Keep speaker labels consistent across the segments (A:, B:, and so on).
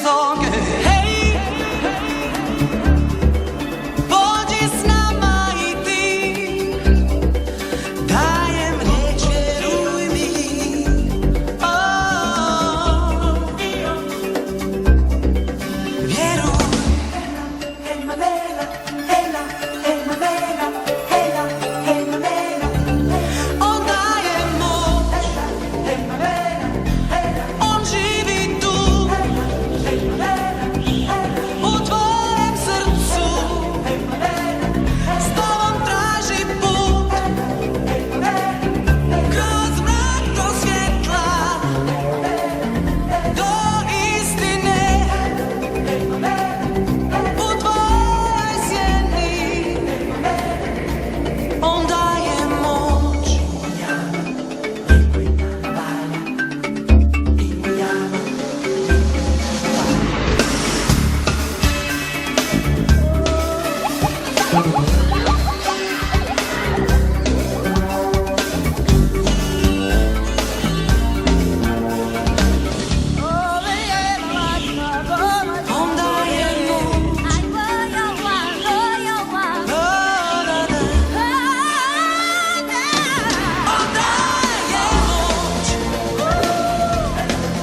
A: zoge. Hej, pođi s nama i ti, dajem riječ, vjeruj mi. Vjeruj. On daje moć, on živi tu, u tvojem srcu, s tobom traži put, kroz mrak do svjetla, do istine, u tvojoj sjeni, on daje moć. On daje moć. On daje moć,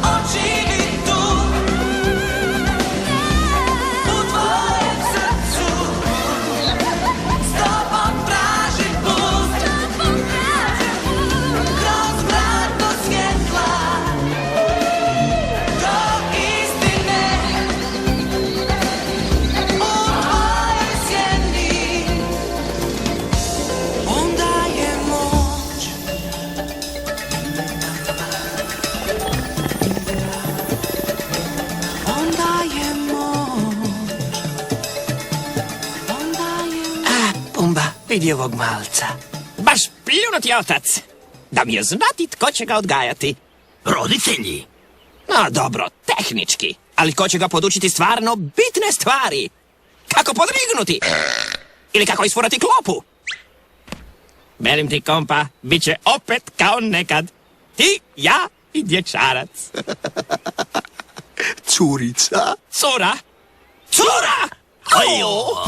A: on živi tu, u tvojem srcu, s tobom traži put, kroz mrak do svjetla, do istine, u tvojoj sjeni, on daje moć. On daje moć. On daje moć.
B: Pumba, vidi ovog malca.
C: Baš pljunuti otac. Da mi je znati tko će ga odgajati.
B: Roditelji.
C: No dobro, tehnički. Ali ko će ga podučiti stvarno bitne stvari? Kako podrignuti? Ili kako isfurati klopu? Velim ti, kompa, bit će opet kao nekad. Ti, ja i dječarac.
B: Curica.
C: Cura? Cura!
B: Ajo!